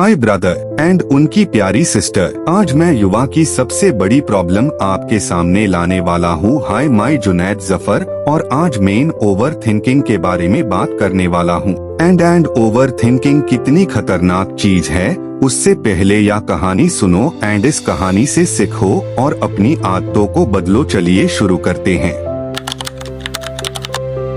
Hi brother and उनकी प्यारी sister. आज मैं युवा की सबसे बड़ी प्रॉब्लम आपके सामने लाने वाला हूँ। हाय माय जुनैद जफर और आज मेन ओवर थिंकिंग के बारे में बात करने वाला हूँ। एंड ओवर थिंकिंग कितनी खतरनाक चीज है उससे पहले यह कहानी सुनो एंड इस कहानी से सीखो और अपनी आदतों को बदलो। चलिए शुरू करते हैं।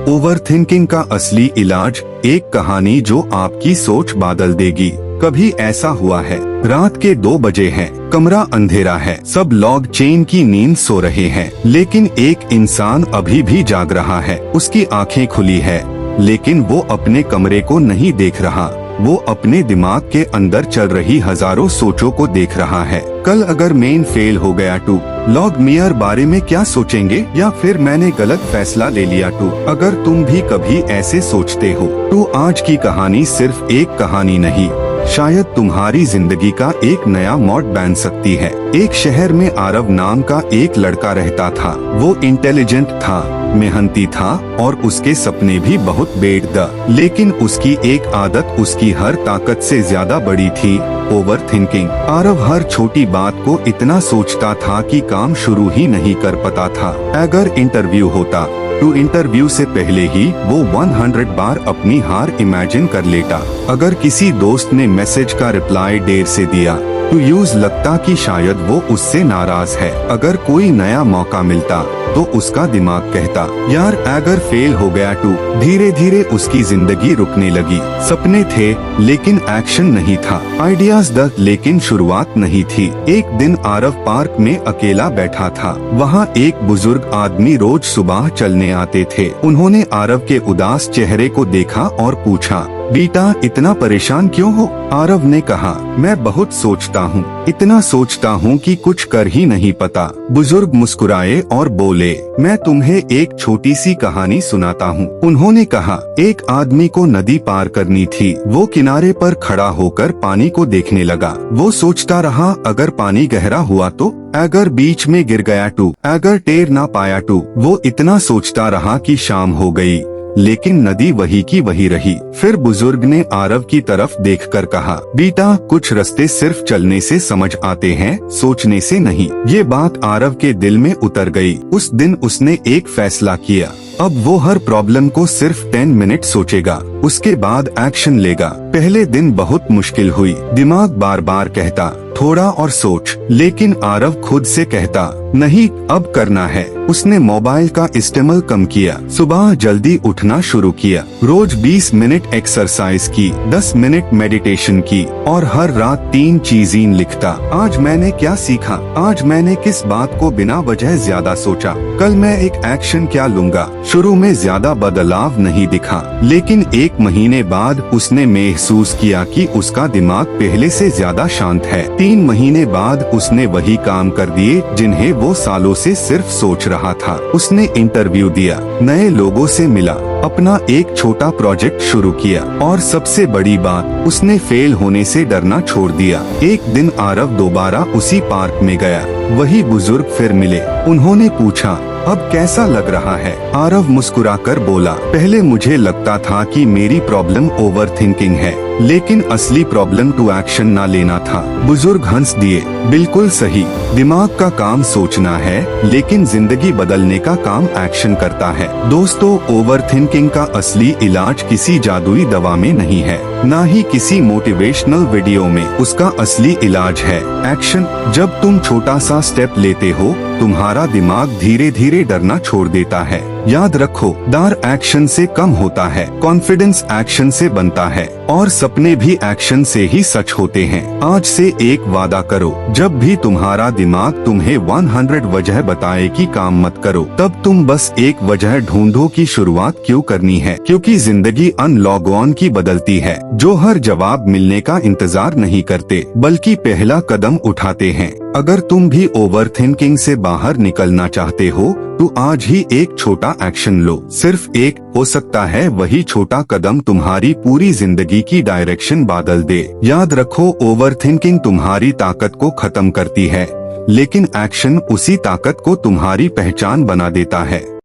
ओवर थिंकिंग का असली इलाज, एक कहानी जो आपकी सोच बदल देगी। कभी ऐसा हुआ है, रात के 2 बजे हैं, कमरा अंधेरा है, सब लोग चैन की नींद सो रहे हैं, लेकिन एक इंसान अभी भी जाग रहा है। उसकी आंखें खुली है, लेकिन वो अपने कमरे को नहीं देख रहा। वो अपने दिमाग के अंदर चल रही हजारों सोचों को देख रहा है। कल अगर मेन फेल हो गया तो लोग मेरे बारे में क्या सोचेंगे, या फिर मैंने गलत फैसला ले लिया तो। अगर तुम भी कभी ऐसे सोचते हो तो आज की कहानी सिर्फ एक कहानी नहीं, शायद तुम्हारी जिंदगी का एक नया मोड़ बन सकती है। एक शहर में आरव नाम का एक लड़का रहता था। वो इंटेलिजेंट था, मेहनती था और उसके सपने भी बहुत बेड द। लेकिन उसकी एक आदत उसकी हर ताकत से ज्यादा बड़ी थी, ओवर थिंकिंग। आरव हर छोटी बात को इतना सोचता था कि काम शुरू ही नहीं कर पाता था। अगर इंटरव्यू होता तो इंटरव्यू से पहले ही वो 100 बार अपनी हार इमेजिन कर लेता। अगर किसी दोस्त ने मैसेज का रिप्लाई देर से दिया तो यूज लगता कि शायद वो उससे नाराज है। अगर कोई नया मौका मिलता तो उसका दिमाग कहता यार अगर फेल हो गया तो। धीरे धीरे उसकी जिंदगी रुकने लगी। सपने थे लेकिन एक्शन नहीं था, आइडियाज द लेकिन शुरुआत नहीं थी। एक दिन आरव पार्क में अकेला बैठा था। वहाँ एक बुजुर्ग आदमी रोज सुबह चलने आते थे। उन्होंने आरव के उदास चेहरे को देखा और पूछा, बेटा इतना परेशान क्यों हो? आरव ने कहा, मैं बहुत सोचता हूँ, इतना सोचता हूँ कि कुछ कर ही नहीं पता। बुजुर्ग मुस्कुराए और बोले, मैं तुम्हें एक छोटी सी कहानी सुनाता हूँ। उन्होंने कहा, एक आदमी को नदी पार करनी थी। वो किनारे पर खड़ा होकर पानी को देखने लगा। वो सोचता रहा अगर पानी गहरा हुआ तो, अगर बीच में गिर गया तो, अगर तैर ना पाया तो। वो इतना सोचता रहा कि शाम हो गई, लेकिन नदी वही की वही रही। फिर बुजुर्ग ने आरव की तरफ देखकर कहा, बेटा कुछ रास्ते सिर्फ चलने से समझ आते हैं, सोचने से नहीं। ये बात आरव के दिल में उतर गई। उस दिन उसने एक फैसला किया, अब वो हर प्रॉब्लम को सिर्फ 10 मिनट सोचेगा, उसके बाद एक्शन लेगा। पहले दिन बहुत मुश्किल हुई। दिमाग बार बार कहता थोड़ा और सोच, लेकिन आरव खुद से कहता नहीं अब करना है। उसने मोबाइल का इस्तेमाल कम किया, सुबह जल्दी उठना शुरू किया, रोज 20 मिनट एक्सरसाइज की, 10 मिनट मेडिटेशन की और हर रात 3 चीजें लिखता। आज मैंने क्या सीखा, आज मैंने किस बात को बिना वजह ज्यादा सोचा, कल मैं एक एक्शन क्या लूंगा। शुरू में ज्यादा बदलाव नहीं दिखा, लेकिन 1 महीने बाद उसने महसूस किया कि उसका दिमाग पहले से ज्यादा शांत है। 3 महीने बाद उसने वही काम कर दिए जिन्हें वो सालों से सिर्फ सोच रहा था। उसने इंटरव्यू दिया, नए लोगों से मिला, अपना एक छोटा प्रोजेक्ट शुरू किया और सबसे बड़ी बात, उसने फेल होने से डरना छोड़ दिया। एक दिन आरव दोबारा उसी पार्क में गया। वही बुजुर्ग फिर मिले। उन्होंने पूछा, अब कैसा लग रहा है? आरव मुस्कुराकर बोला, पहले मुझे लगता था कि मेरी प्रॉब्लम ओवर थिंकिंग है, लेकिन असली प्रॉब्लम टू एक्शन ना लेना था। बुजुर्ग हंस दिए, बिल्कुल सही, दिमाग का काम सोचना है, लेकिन जिंदगी बदलने का काम एक्शन करता है। दोस्तों, ओवर थिंकिंग का असली इलाज किसी जादुई दवा में नहीं है, ना ही किसी मोटिवेशनल वीडियो में। उसका असली इलाज है एक्शन। जब तुम छोटा सा स्टेप लेते हो, तुम्हारा दिमाग धीरे धीरे डरना छोड़ देता है। याद रखो, डर एक्शन से कम होता है, कॉन्फिडेंस एक्शन से बनता है और सपने भी एक्शन से ही सच होते हैं। आज से एक वादा करो, जब भी तुम्हारा दिमाग तुम्हें 100 वजह बताए कि काम मत करो, तब तुम बस एक वजह ढूंढो कि शुरुआत क्यों करनी है। क्योंकि जिंदगी अनलॉग ऑन की बदलती है, जो हर जवाब मिलने का इंतजार नहीं करते, बल्कि पहला कदम उठाते हैं। अगर तुम भी ओवर थिंकिंग से बाहर निकलना चाहते हो तो आज ही एक छोटा एक्शन लो। सिर्फ एक, हो सकता है वही छोटा कदम तुम्हारी पूरी जिंदगी की डायरेक्शन बदल दे। याद रखो, ओवर थिंकिंग तुम्हारी ताकत को खत्म करती है, लेकिन एक्शन उसी ताकत को तुम्हारी पहचान बना देता है।